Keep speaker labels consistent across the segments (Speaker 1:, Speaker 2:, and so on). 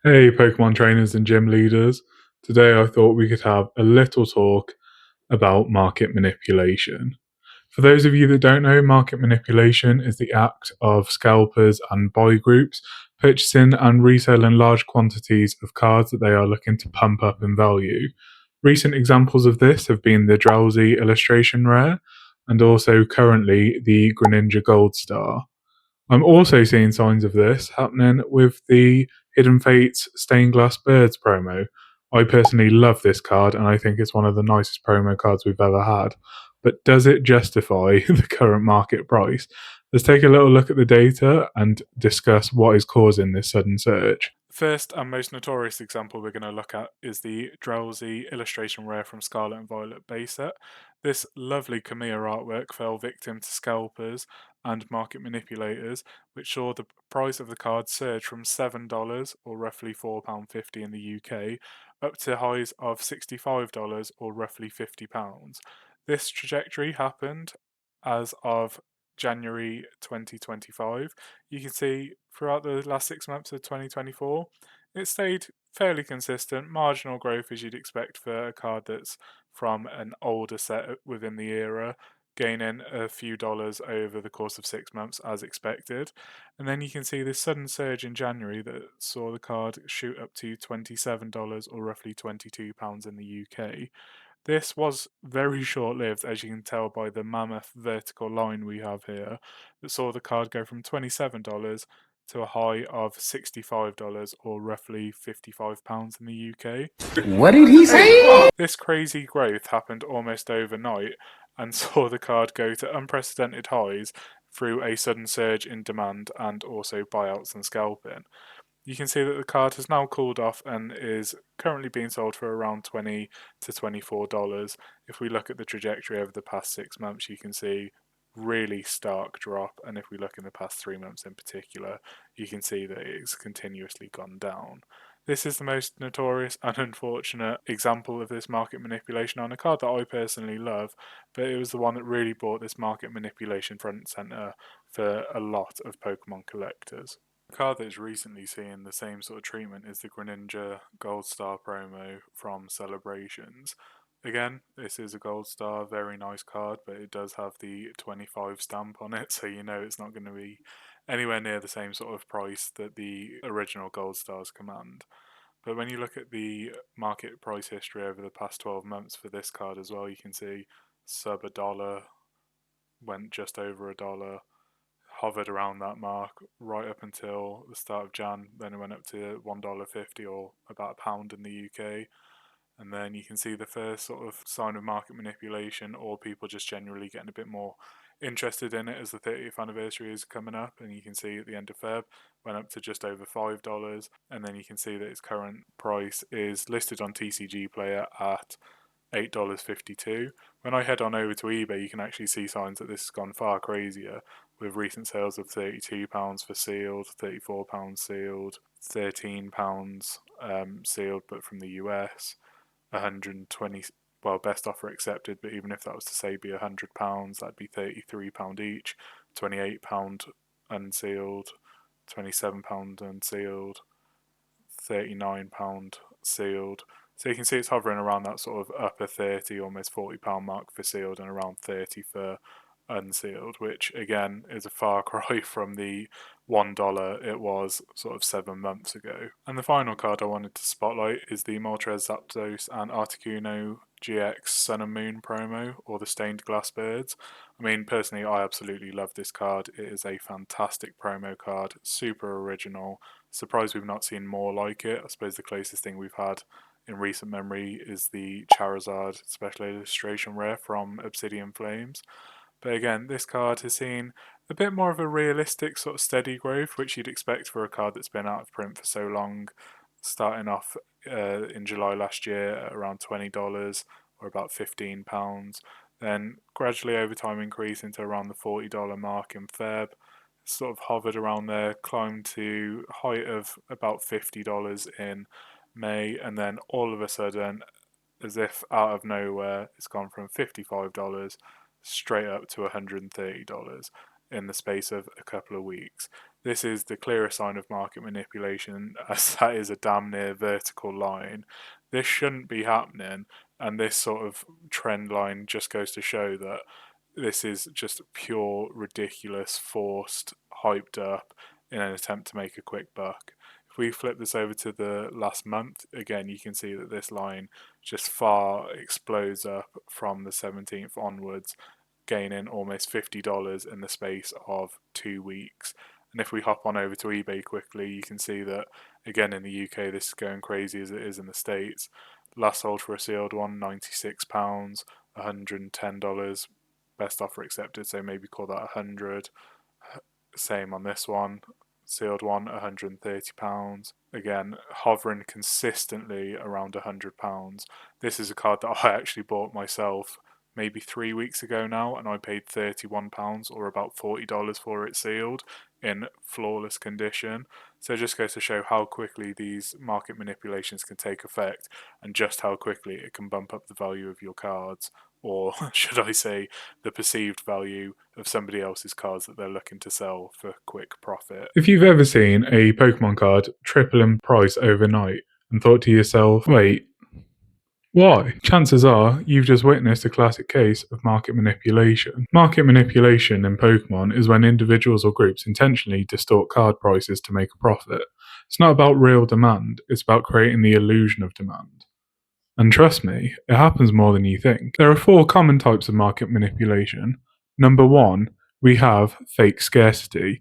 Speaker 1: Hey, Pokemon trainers and gym leaders. Today I thought we could have a little talk about market manipulation. For those of you that don't know, market manipulation is the act of scalpers and buy groups purchasing and reselling large quantities of cards that they are looking to pump up in value. Recent examples of this have been the Drowzee Illustration Rare and also currently the Greninja Gold Star. I'm also seeing signs of this happening with the Hidden Fates Stained Glass Birds promo. I personally love this card and I think it's one of the nicest promo cards we've ever had. But does it justify the current market price? Let's take a little look at the data and discuss what is causing this sudden surge. The first and most notorious example we're going to look at is the Drowzee Illustration Rare from Scarlet and Violet base set. This lovely Kamiya artwork fell victim to scalpers and market manipulators, which saw the price of the card surge from $7, or roughly £4.50 in the UK, up to highs of $65, or roughly £50. This trajectory happened as of January 2025. You can see throughout the last 6 months of 2024, it stayed fairly consistent, marginal growth as you'd expect for a card that's from an older set within the era, gaining a few dollars over the course of 6 months as expected. And then you can see this sudden surge in January that saw the card shoot up to $27, or roughly £22 in the UK. This was very short lived, as you can tell by the mammoth vertical line we have here, that saw the card go from $27 to a high of $65, or roughly £55 in the UK.
Speaker 2: What did he say?
Speaker 1: This crazy growth happened almost overnight and saw the card go to unprecedented highs through a sudden surge in demand and also buyouts and scalping. You can see that the card has now cooled off and is currently being sold for around $20 to $24. If we look at the trajectory over the past 6 months, you can see really stark drop, and if we look in the past 3 months in particular, you can see that it's continuously gone down. This is the most notorious and unfortunate example of this market manipulation on a card that I personally love, but it was the one that really brought this market manipulation front and centre for a lot of Pokemon collectors. A card that is recently seeing the same sort of treatment is the Greninja Gold Star promo from Celebrations. Again, this is a Gold Star, very nice card, but it does have the 25 stamp on it, so you know it's not going to be anywhere near the same sort of price that the original Gold Stars command. But when you look at the market price history over the past 12 months for this card as well, you can see sub a dollar, went just over a dollar, hovered around that mark right up until the start of Jan. Then it went up to $1.50, or about a pound in the UK. And then you can see the first sort of sign of market manipulation, or people just generally getting a bit more interested in it as the 30th anniversary is coming up. And you can see at the end of Feb went up to just over $5. And then you can see that its current price is listed on TCG Player at $8.52. When I head on over to eBay, you can actually see signs that this has gone far crazier, with recent sales of £32 for sealed, £34 sealed, £13 sealed but from the US, 120, well, best offer accepted, but even if that was to say be £100, that'd be £33 each, £28 unsealed, £27 unsealed, £39 sealed. So you can see it's hovering around that sort of upper 30, almost £40 mark for sealed, and around 30 for unsealed, which again is a far cry from the $1 it was sort of 7 months ago. And the final card I wanted to spotlight is the Moltres, Zapdos and Articuno GX Sun and Moon promo, or the Stained Glass Birds. I mean, personally, I absolutely love this card. It is a fantastic promo card, super original. Surprised we've not seen more like it. I suppose the closest thing we've had in recent memory is the Charizard Special Illustration Rare from Obsidian Flames. But again, this card has seen a bit more of a realistic sort of steady growth, which you'd expect for a card that's been out of print for so long, starting off in July last year at around $20, or about £15, then gradually over time increasing to around the $40 mark in Feb, sort of hovered around there, climbed to height of about $50 in May, and then all of a sudden, as if out of nowhere, it's gone from $55 straight up to $130 in the space of a couple of weeks. This is the clearest sign of market manipulation, as that is a damn near vertical line. This shouldn't be happening, and this sort of trend line just goes to show that this is just pure, ridiculous, forced, hyped up in an attempt to make a quick buck. If we flip this over to the last month, again, you can see that this line just far explodes up from the 17th onwards, gaining almost $50 in the space of 2 weeks. And if we hop on over to eBay quickly, you can see that, again, in the UK, this is going crazy as it is in the States. Last sold for a sealed one, £96, $110. Best offer accepted, so maybe call that 100. Same on this one. Sealed one, £130. Again, hovering consistently around £100. This is a card that I actually bought myself maybe 3 weeks ago now, and I paid £31 or about $40 for it sealed in flawless condition. So it just goes to show how quickly these market manipulations can take effect, and just how quickly it can bump up the value of your cards, or should I say, the perceived value of somebody else's cards that they're looking to sell for quick profit.
Speaker 3: If you've ever seen a Pokemon card triple in price overnight and thought to yourself, wait, why? Chances are you've just witnessed a classic case of market manipulation. Market manipulation in Pokemon is when individuals or groups intentionally distort card prices to make a profit. It's not about real demand, it's about creating the illusion of demand. And trust me, it happens more than you think. There are 4 common types of market manipulation. Number 1, we have fake scarcity,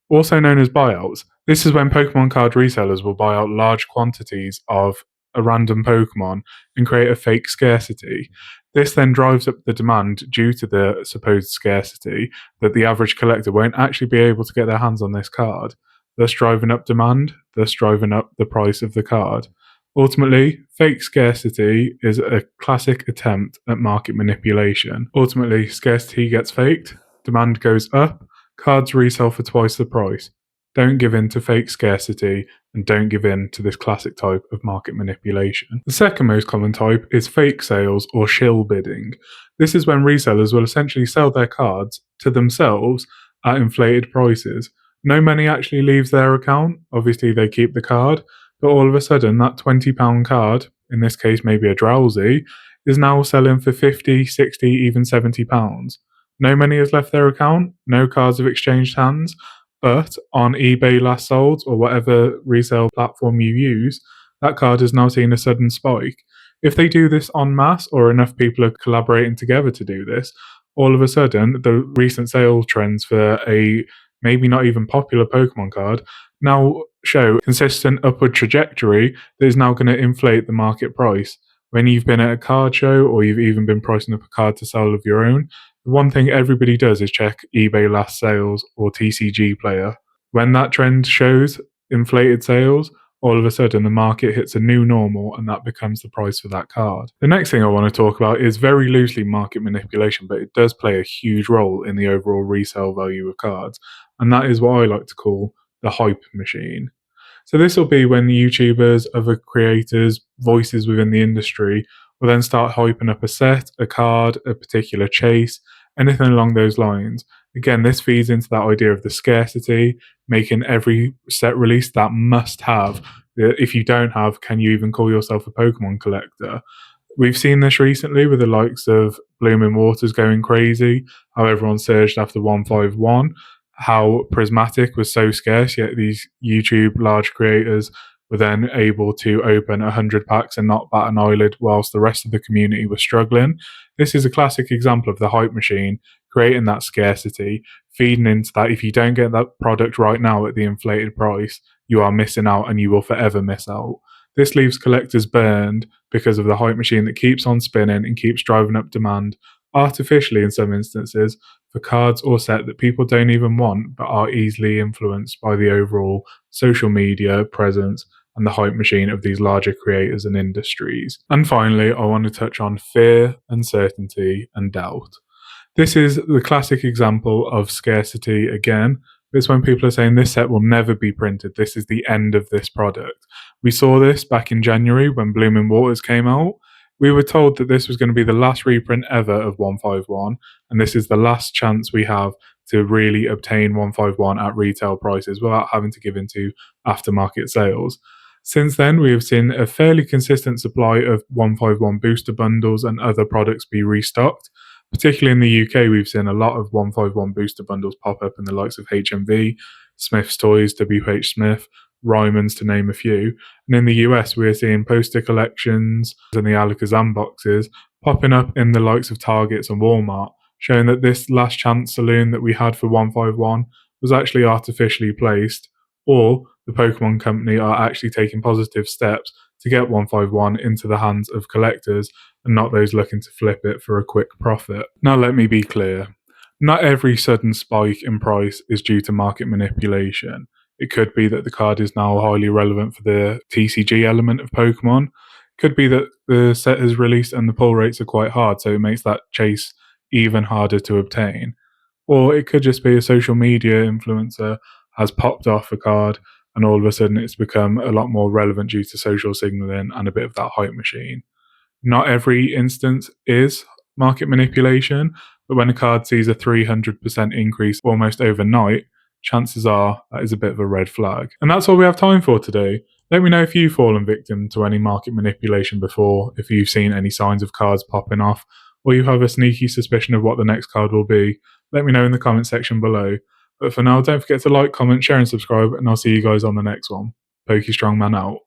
Speaker 3: also known as buyouts. This is when Pokemon card resellers will buy out large quantities of a random Pokemon and create a fake scarcity. This then drives up the demand due to the supposed scarcity that the average collector won't actually be able to get their hands on this card, thus driving up demand, thus driving up the price of the card. Ultimately, fake scarcity is a classic attempt at market manipulation. Ultimately, scarcity gets faked, demand goes up, cards resell for twice the price. Don't give in to fake scarcity, and don't give in to this classic type of market manipulation. The second most common type is fake sales or shill bidding. This is when resellers will essentially sell their cards to themselves at inflated prices. No money actually leaves their account, obviously they keep the card, but all of a sudden that £20 card, in this case maybe a Drowzee, is now selling for £50, £60, even £70. No money has left their account, no cards have exchanged hands, but on eBay last sold or whatever resale platform you use, that card has now seen a sudden spike. If they do this en masse, or enough people are collaborating together to do this, all of a sudden the recent sales trends for a maybe not even popular Pokemon card now show consistent upward trajectory that is now going to inflate the market price. When you've been at a card show or you've even been pricing up a card to sell of your own, the one thing everybody does is check eBay last sales or TCG player. When that trend shows inflated sales, all of a sudden the market hits a new normal and that becomes the price for that card. The next thing I want to talk about is very loosely market manipulation, but it does play a huge role in the overall resale value of cards, and that is what I like to call the hype machine. So this will be when YouTubers, other creators, voices within the industry will then start hyping up a set, a card, a particular chase, anything along those lines. Again, this feeds into that idea of the scarcity, making every set release that must have. If you don't have, can you even call yourself a Pokemon collector? We've seen this recently with the likes of Blooming Waters going crazy, how everyone surged after 151, how Prismatic was so scarce, yet these YouTube large creators were then able to open 100 packs and not bat an eyelid whilst the rest of the community was struggling. This is a classic example of the hype machine creating that scarcity, feeding into that if you don't get that product right now at the inflated price, you are missing out and you will forever miss out. This leaves collectors burned because of the hype machine that keeps on spinning and keeps driving up demand, artificially in some instances, for cards or set that people don't even want but are easily influenced by the overall social media presence and the hype machine of these larger creators and industries. And finally, I want to touch on fear, uncertainty, and doubt. This is the classic example of scarcity again. It's when people are saying this set will never be printed. This is the end of this product. We saw this back in January when Blooming Waters came out. We were told that this was going to be the last reprint ever of 151, and this is the last chance we have to really obtain 151 at retail prices without having to give into aftermarket sales. Since then, we have seen a fairly consistent supply of 151 booster bundles and other products be restocked. Particularly in the UK, we've seen a lot of 151 booster bundles pop up in the likes of HMV, Smith's Toys, WH Smith, Ryman's, to name a few. And in the US, we're seeing poster collections and the Alakazam boxes popping up in the likes of Targets and Walmart, showing that this last chance saloon that we had for 151 was actually artificially placed, or the Pokemon Company are actually taking positive steps to get 151 into the hands of collectors and not those looking to flip it for a quick profit. Now, let me be clear. Not every sudden spike in price is due to market manipulation. It could be that the card is now highly relevant for the TCG element of Pokemon. It could be that the set is released and the pull rates are quite hard, so it makes that chase even harder to obtain. Or it could just be a social media influencer has popped off a card and all of a sudden it's become a lot more relevant due to social signaling and a bit of that hype machine. Not every instance is market manipulation, but when a card sees a 300% increase almost overnight, chances are that is a bit of a red flag. And that's all we have time for today. Let me know if you've fallen victim to any market manipulation before, if you've seen any signs of cards popping off, or you have a sneaky suspicion of what the next card will be. Let me know in the comment section below. But for now, don't forget to like, comment, share and subscribe, and I'll see you guys on the next one. PokeStrongman out.